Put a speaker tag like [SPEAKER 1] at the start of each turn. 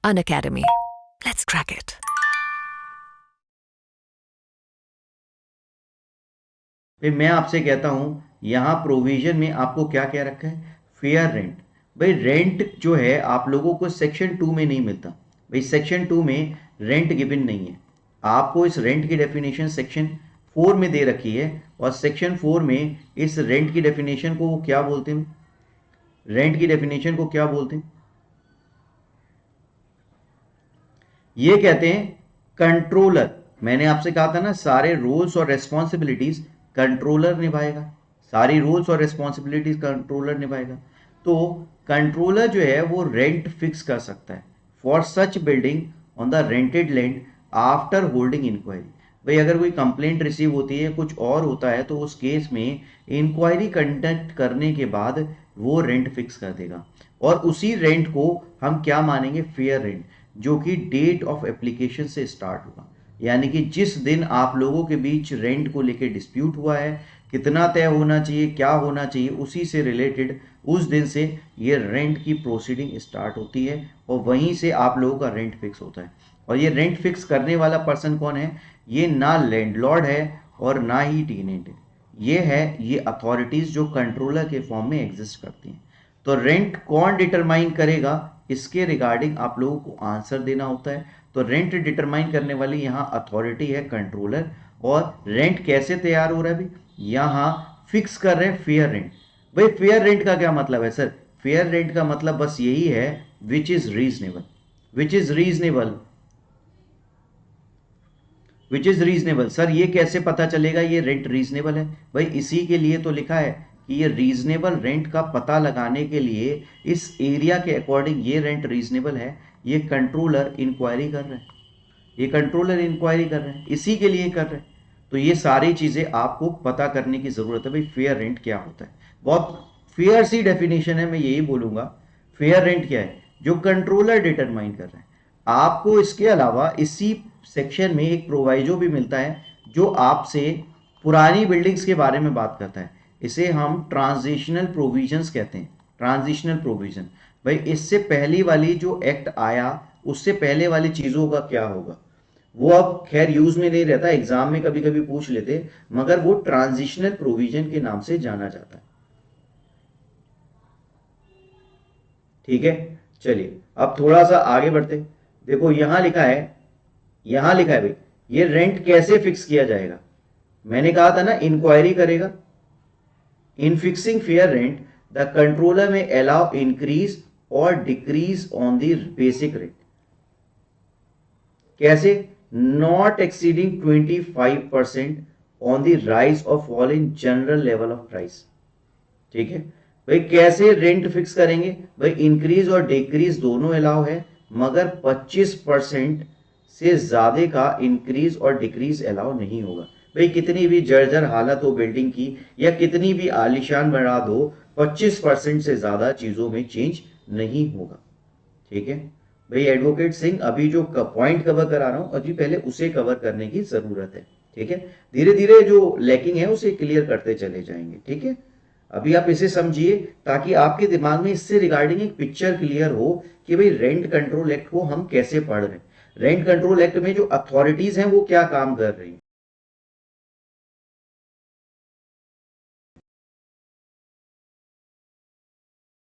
[SPEAKER 1] Unacademy. Let's crack it.
[SPEAKER 2] भाई मैं आपसे कहता हूं यहां प्रोविजन में आपको क्या क्या रखा है, फेयर रेंट। भाई रेंट जो है आप लोगों को सेक्शन 2 में नहीं मिलता। भाई सेक्शन 2 में रेंट गिवन नहीं है। आपको इस रेंट की डेफिनेशन सेक्शन 4 में दे रखी है, और सेक्शन 4 में इस रेंट की डेफिनेशन को वो क्या बोलते हैं, रेंट की डेफिनेशन को क्या बोलते हैं, ये कहते हैं कंट्रोलर। मैंने आपसे कहा था ना सारे रोल्स और रेस्पॉन्सिबिलिटीज कंट्रोलर निभाएगा, सारी रोल्स और रेस्पॉन्सिबिलिटीज कंट्रोलर निभाएगा। तो कंट्रोलर जो है वो रेंट फिक्स कर सकता है for such building on the rented land after holding inquiry. भाई अगर कोई कंप्लेंट रिसीव होती है, कुछ और होता है, तो उस केस में इंक्वायरी कंडक्ट करने के बाद वो रेंट फिक्स कर देगा, और उसी रेंट को हम क्या मानेंगे, फेयर रेंट, जो कि डेट ऑफ एप्लीकेशन से स्टार्ट होगा। यानी कि जिस दिन आप लोगों के बीच रेंट को लेके डिस्प्यूट हुआ है, कितना तय होना चाहिए, क्या होना चाहिए, उसी से रिलेटेड उस दिन से ये रेंट की प्रोसीडिंग स्टार्ट होती है, और वहीं से आप लोगों का रेंट फिक्स होता है। और ये रेंट फिक्स करने वाला पर्सन कौन है, ये ना लैंडलॉर्ड है और ना ही टेनेंट है, ये अथॉरिटीज जो कंट्रोलर के फॉर्म में एग्जिस्ट करती हैं। तो रेंट कौन डिटरमाइन करेगा, इसके रिगार्डिंग आप लोगों को आंसर देना होता है। तो रेंट डिटरमाइन करने वाली यहाँ अथॉरिटी है कंट्रोलर। और रेंट कैसे तैयार हो रहा है, भाई यहाँ फिक्स कर रहे हैं फेयर रेंट। भाई फेयर रेंट का क्या मतलब है सर, फेयर रेंट का मतलब बस यही है which is reasonable, which is reasonable, which is reasonable. Sir ये कैसे पता चलेगा ये रेंट रीजनेबल है, भाई इसी के लिए तो लिखा है कि ये रीजनेबल रेंट का पता लगाने के लिए इस एरिया के अकॉर्डिंग ये रेंट रीजनेबल है, ये कंट्रोलर इंक्वायरी कर रहे हैं, ये कंट्रोलर इंक्वायरी कर रहे हैं, इसी के लिए कर रहे हैं। तो ये सारी चीजें आपको पता करने की जरूरत है। भाई फेयर रेंट क्या होता है, बहुत फेयर सी डेफिनेशन है, मैं यही बोलूंगा। फेयर रेंट क्या है, जो कंट्रोलर डिटरमाइन कर रहे हैं। आपको इसके अलावा इसी सेक्शन में एक प्रोवाइजो भी मिलता है जो आपसे पुरानी बिल्डिंग्स के बारे में बात करता है। इसे हम ट्रांजिशनल प्रोविजंस कहते हैं, ट्रांजिशनल प्रोविजन। भाई इससे पहली वाली जो एक्ट आया, उससे पहले वाली चीजों का क्या होगा, वो अब खैर यूज में नहीं रहता, एग्जाम में कभी कभी पूछ लेते, मगर वो ट्रांजिशनल प्रोविजन के नाम से जाना जाता है। ठीक है, चलिए अब थोड़ा सा आगे बढ़ते। देखो यहां लिखा है, यहां लिखा है भाई ये रेंट कैसे फिक्स किया जाएगा। मैंने कहा था ना इंक्वायरी करेगा। In fixing fair rent the controller में अलाउ इंक्रीज और decrease on the basic rate. कैसे, not exceeding 25% on the rise और fall in general level of price. ठीक है भाई, कैसे रेंट फिक्स करेंगे, भाई इंक्रीज और डिक्रीज दोनों अलाउ है, मगर 25% से ज्यादा का इंक्रीज और डिक्रीज अलाउ नहीं होगा। भाई कितनी भी जर्जर हालत हो बिल्डिंग की, या कितनी भी आलीशान बना दो, 25% से ज्यादा चीजों में चेंज नहीं होगा। ठीक है भाई, एडवोकेट सिंह अभी जो पॉइंट कवर करा रहा हूं, अभी पहले उसे कवर करने की जरूरत है। ठीक है, धीरे धीरे जो लैकिंग है उसे क्लियर करते चले जाएंगे। ठीक है, अभी आप इसे समझिए ताकि आपके दिमाग में इससे रिगार्डिंग एक पिक्चर क्लियर हो कि भाई रेंट कंट्रोल एक्ट को हम कैसे पढ़ रहे हैं, रेंट कंट्रोल एक्ट में जो अथॉरिटीज हैं वो क्या काम कर रही हैं।